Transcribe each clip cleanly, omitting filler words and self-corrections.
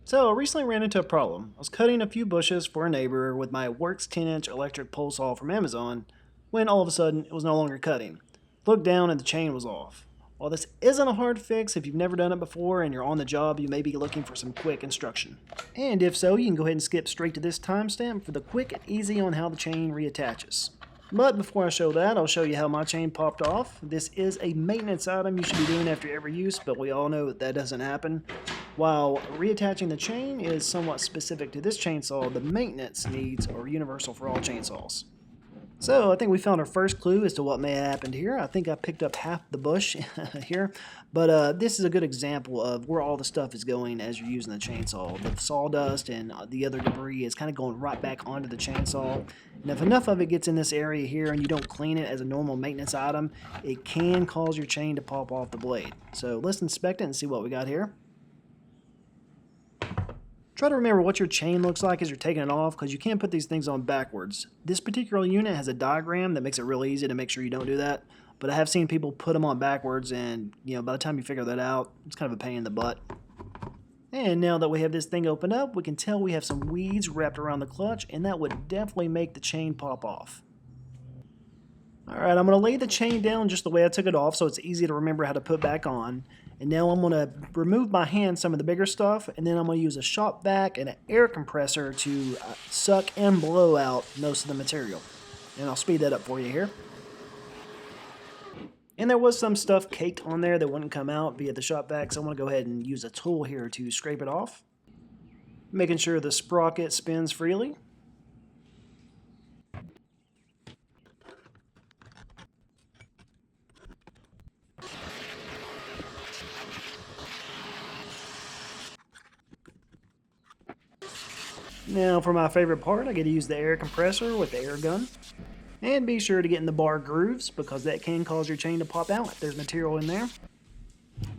So I recently ran into a problem. I was cutting a few bushes for a neighbor with my Worx 10-inch electric pole saw from Amazon when all of a sudden it was no longer cutting. Looked down and the chain was off. While this isn't a hard fix, if you've never done it before and you're on the job, you may be looking for some quick instruction. And if so, you can go ahead and skip straight to this timestamp for the quick and easy on how the chain reattaches. But before I show that, I'll show you how my chain popped off. This is a maintenance item you should be doing after every use, but we all know that doesn't happen. While reattaching the chain is somewhat specific to this chainsaw, the maintenance needs are universal for all chainsaws. So I think we found our first clue as to what may have happened here. I think I picked up half the bush here, but this is a good example of where all the stuff is going as you're using the chainsaw. The sawdust and the other debris is kind of going right back onto the chainsaw. And if enough of it gets in this area here and you don't clean it as a normal maintenance item, it can cause your chain to pop off the blade. So let's inspect it and see what we got here. Try to remember what your chain looks like as you're taking it off, because you can't put these things on backwards. This particular unit has a diagram that makes it really easy to make sure you don't do that, but I have seen people put them on backwards, and by the time you figure that out, it's kind of a pain in the butt. And now that we have this thing opened up, we can tell we have some weeds wrapped around the clutch, and that would definitely make the chain pop off. Alright, I'm going to lay the chain down just the way I took it off so it's easy to remember how to put back on. And now I'm going to remove by hand some of the bigger stuff, and then I'm going to use a shop vac and an air compressor to suck and blow out most of the material. And I'll speed that up for you here. And there was some stuff caked on there that wouldn't come out via the shop vac, so I'm going to go ahead and use a tool here to scrape it off. Making sure the sprocket spins freely. Now for my favorite part, I get to use the air compressor with the air gun. And be sure to get in the bar grooves, because that can cause your chain to pop out if there's material in there.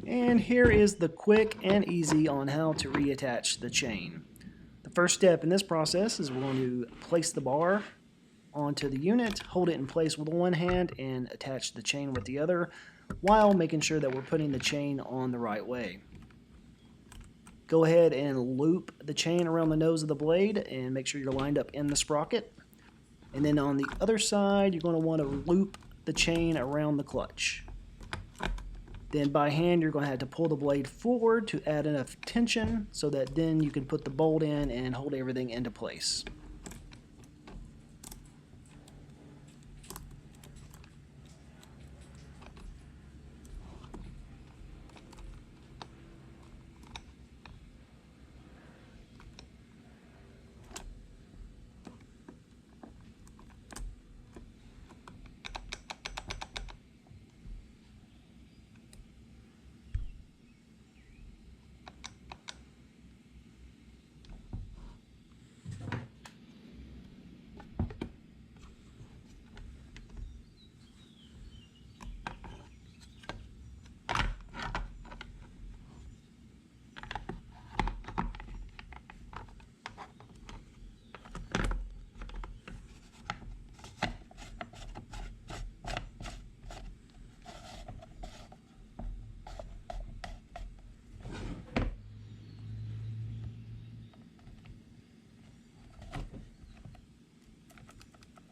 And here is the quick and easy on how to reattach the chain. The first step in this process is we're going to place the bar onto the unit, hold it in place with one hand, and attach the chain with the other, while making sure that we're putting the chain on the right way. Go ahead and loop the chain around the nose of the blade and make sure you're lined up in the sprocket. And then on the other side, you're going to want to loop the chain around the clutch. Then by hand, you're going to have to pull the blade forward to add enough tension so that then you can put the bolt in and hold everything into place.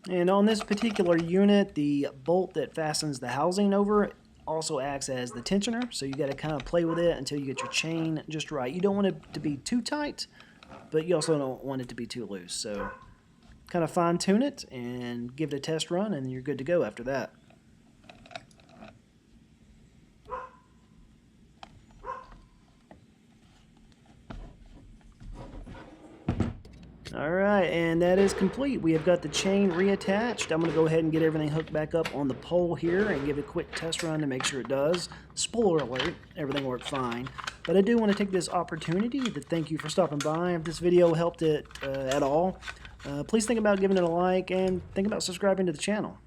And on this particular unit, the bolt that fastens the housing over it also acts as the tensioner, so you got to kind of play with it until you get your chain just right. You don't want it to be too tight, but you also don't want it to be too loose. So kind of fine tune it and give it a test run, and you're good to go after that. Alright, and that is complete. We have got the chain reattached. I'm going to go ahead and get everything hooked back up on the pole here and give it a quick test run to make sure it does. Spoiler alert, everything worked fine. But I do want to take this opportunity to thank you for stopping by. If this video helped it at all, please think about giving it a like and think about subscribing to the channel.